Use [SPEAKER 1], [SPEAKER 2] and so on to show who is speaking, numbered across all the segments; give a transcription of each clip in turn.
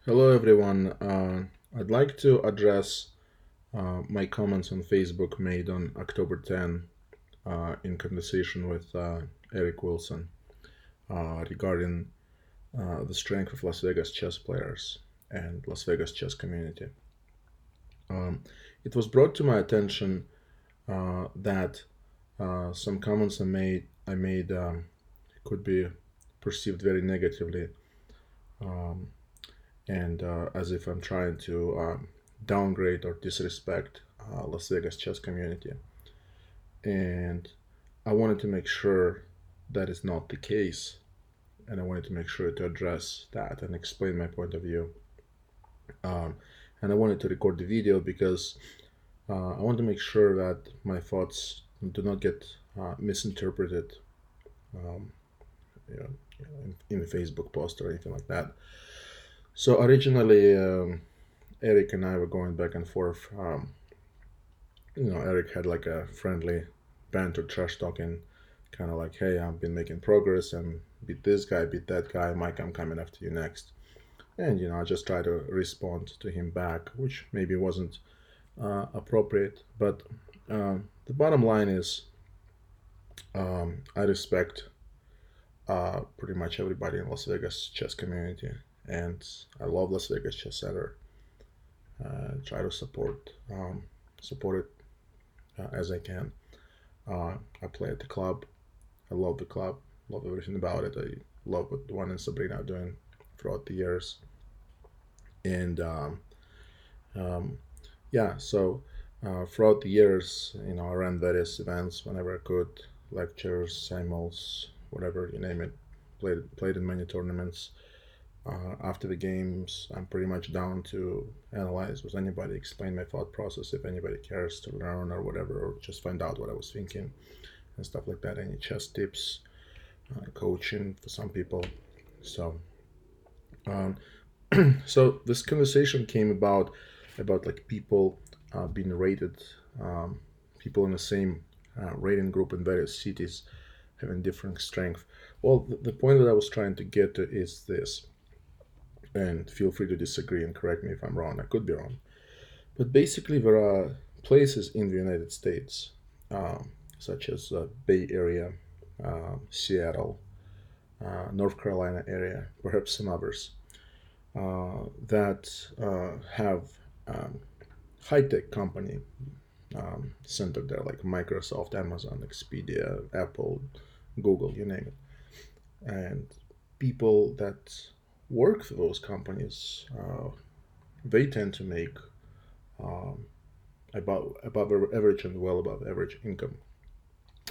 [SPEAKER 1] Hello, everyone. I'd like to address my comments on Facebook made on October 10 in conversation with Eric Wilson regarding the strength of Las Vegas chess players and Las Vegas chess community. Um, it was brought to my attention that some comments I made could be perceived very negatively, um, and as if I'm trying to downgrade or disrespect Las Vegas chess community. And I wanted to make sure that is not the case, and I wanted to make sure to address that and explain my point of view. Um, and I wanted to record the video because I want to make sure that my thoughts do not get misinterpreted, um, you know, in a Facebook post or anything like that. So originally, Eric and I were going back and forth. Eric had like a friendly banter, trash talking, kind of like, "Hey, I've been making progress and beat this guy, beat that guy. Mike, I'm coming after you next." And I just try to respond to him back, which maybe wasn't appropriate. But the bottom line is, I respect pretty much everybody in Las Vegas chess community, and I love Las Vegas Chess Center. Try to support it as I can. I play at the club. I love the club. Love everything about it. I love what Juan and Sabrina are doing throughout the years. And um, yeah, so throughout the years, I ran various events whenever I could, lectures, simuls, whatever you name it. Played in many tournaments. After the games, I'm pretty much down to analyze with anybody, explain my thought process if anybody cares to learn or whatever, or just find out what I was thinking and stuff like that. Any chess tips, coaching for some people. So, um, so this conversation came about like people being rated, um, people in the same rating group in various cities having different strength. Well, the point that I was trying to get to is this, and feel free to disagree and correct me if I'm wrong. I could be wrong, but basically there are places in the United States, such as Bay Area, Seattle, North Carolina area, perhaps some others, that have high tech company centered there, like Microsoft, Amazon, Expedia, Apple, Google, you name it. And people that work for those companies, they tend to make um, above average and well above average income.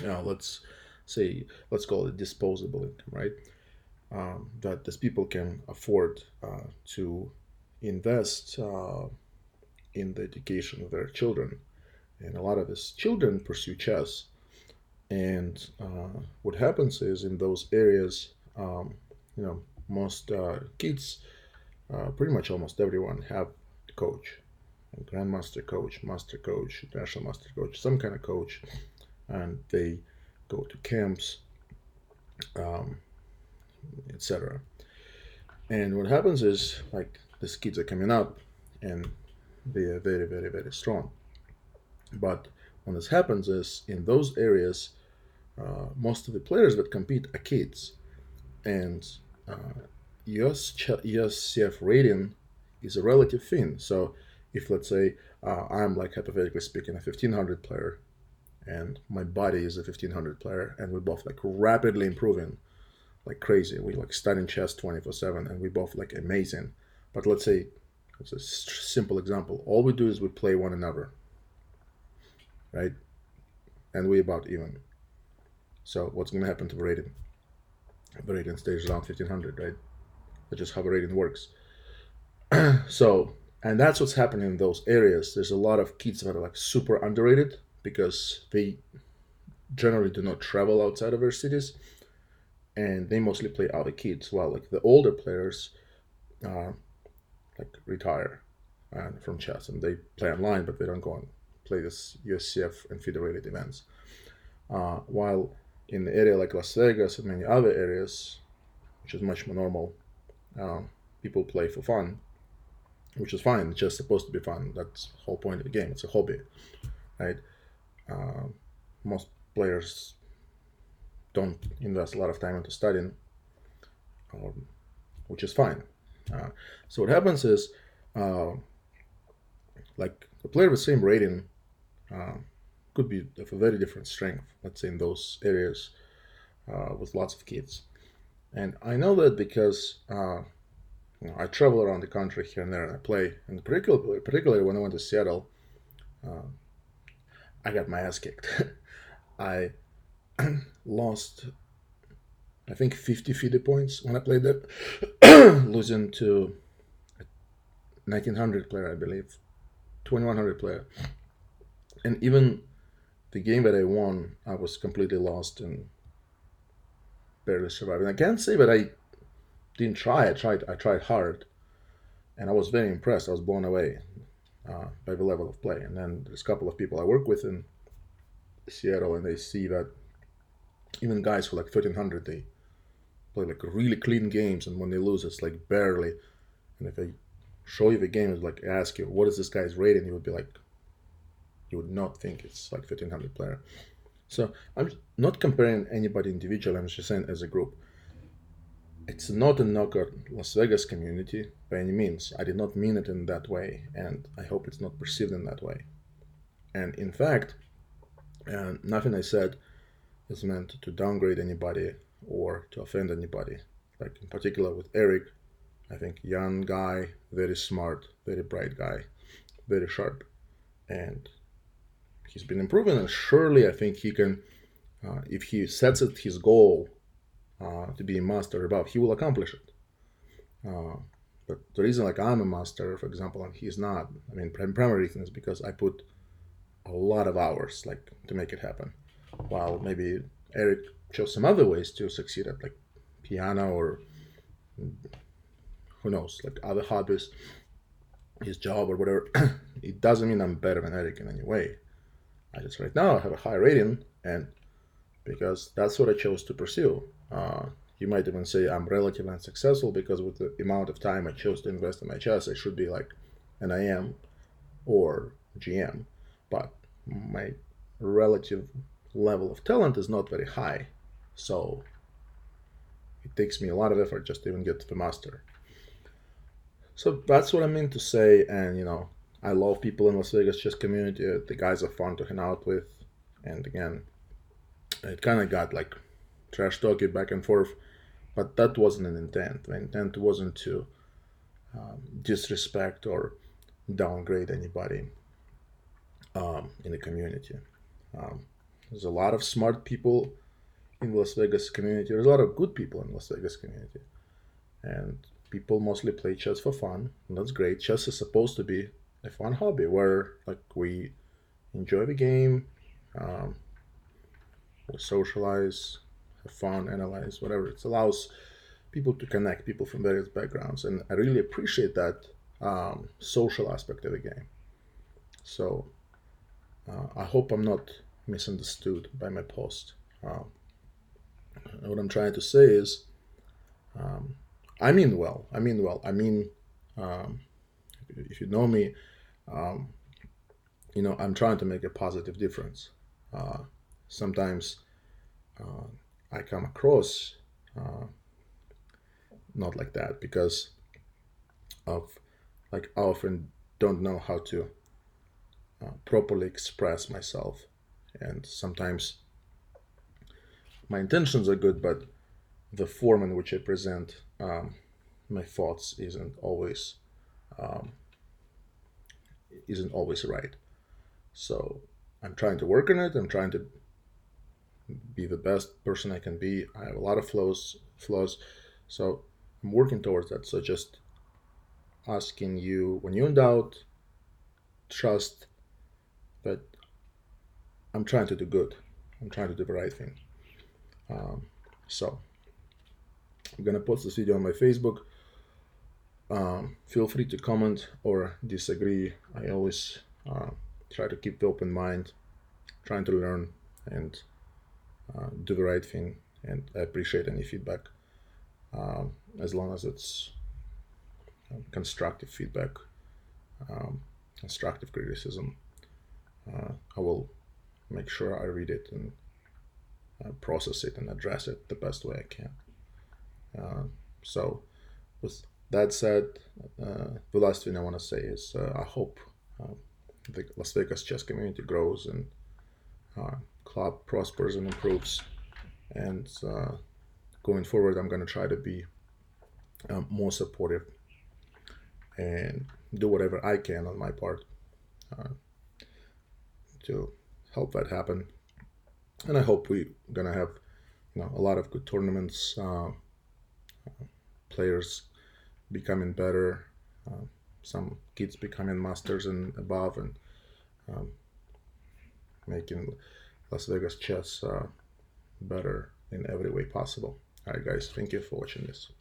[SPEAKER 1] Let's say, let's call it disposable income, right? That these people can afford to invest in the education of their children. And a lot of these children pursue chess. And what happens is in those areas, most kids, pretty much almost everyone, have a coach, a grandmaster coach, master coach, national master coach, some kind of coach, and they go to camps, um, etc. And what happens is, like, these kids are coming up and they are very, very, very strong. But when this happens is in those areas, most of the players that compete are kids, and USCF rating is a relative thing. So if, let's say, I'm, like, hypothetically speaking, a 1500 player, and my buddy is a 1500 player, and we're both like rapidly improving like crazy. We like studying chess 24/7, and we both like amazing. But let's say, it's a simple example. All we do is we play one another, right? And we about even. So what's going to happen to the rating? The rating stays around 1500, right? That's just how the rating works. So, and that's what's happening in those areas. There's a lot of kids that are like super underrated because they generally do not travel outside of their cities, and they mostly play other kids. While like the older players, like, retire from chess and they play online, but they don't go and play this USCF and federated events. While in the area like Las Vegas and many other areas, which is much more normal, uh, people play for fun. which is fine. It's just supposed to be fun. That's the whole point of the game. It's a hobby, right? Uh, Most players don't invest a lot of time into studying, um, which is fine. Uh, so what happens is, uh, like a player with the same rating uh, could be of a very different strength. Let's say in those areas with lots of kids, and I know that because I travel around the country here and there, and I play. And particularly when I went to Seattle, uh, I got my ass kicked. I lost, I think, 50 FIDE points when I played that, losing to a 1900 player, I believe, 2100 player. And even the game that I won, I was completely lost and barely survived. And I can't say that I didn't try. I tried hard, and I was very impressed. I was blown away by the level of play. And then there's a couple of people I work with in Seattle, and they see that even guys who like 1300, they play like really clean games, and when they lose, it's like barely. And if they show you the game, it's like ask you what is this guy's rating, you would be like, you would not think it's like 1300 player. So I'm not comparing anybody individually. I'm just saying as a group. It's not a knock at Las Vegas community by any means. I did not mean it in that way, and I hope it's not perceived in that way. And in fact, nothing I said is meant to downgrade anybody or to offend anybody. Like in particular with Eric, I think young guy, very smart, very bright guy, very sharp, and he's been improving. And surely, I think he can, if he sets it his goal to be a master above, he will accomplish it. Uh, but the reason, like I'm a master, for example, and he's not, I mean, primary reason is because I put a lot of hours, like, to make it happen. While maybe Eric chose some other ways to succeed at, like piano or who knows, like other hobbies, his job or whatever. It doesn't mean I'm better than Eric in any way. I just right now have a high rating, and because that's what I chose to pursue. You might even say I'm relatively unsuccessful because with the amount of time I chose to invest in my chess, I should be like an IM or GM, but my relative level of talent is not very high, so it takes me a lot of effort just to even get to the master. So that's what I mean to say, and I love people in Las Vegas chess community. The guys are fun to hang out with, and again, it kind of got like trash talking back and forth, but that wasn't an intent. The intent wasn't to disrespect or downgrade anybody in the community. There's a lot of smart people in the Las Vegas community. There's a lot of good people in the Las Vegas community, and people mostly play chess for fun, and that's great. Chess is supposed to be a fun hobby where like we enjoy the game, um, we socialize, have fun, analyze, whatever. It allows people to connect, people from various backgrounds, and I really appreciate that social aspect of the game. So I hope I'm not misunderstood by my post. What I'm trying to say is, um, I mean well. I mean well. I mean, um, if you know me, um, I'm trying to make a positive difference. Uh, Sometimes uh, I come across uh, not like that because of like I often don't know how to properly express myself, and sometimes my intentions are good, but the form in which I present my thoughts um, isn't always right. So I'm trying to work on it. I'm trying to be the best person I can be. I have a lot of flaws. So I'm working towards that. So just asking you, when you're in doubt, trust that I'm trying to do good. I'm trying to do the right thing. Um, so I'm gonna post this video on my Facebook. Feel free to comment or disagree. I always try to keep the open mind, trying to learn and do the right thing. And I appreciate any feedback, as long as it's constructive feedback. constructive criticism, I will make sure I read it and process it and address it the best way I can. So, with that said, the last thing I want to say is I hope the Las Vegas chess community grows and club prospers and improves. And going forward, I'm going to try to be more supportive and do whatever I can on my part to help that happen. And I hope we're going to have a lot of good tournaments, players becoming better, some kids becoming masters and above, and making Las Vegas chess better in every way possible. All right, guys, thank you for watching this.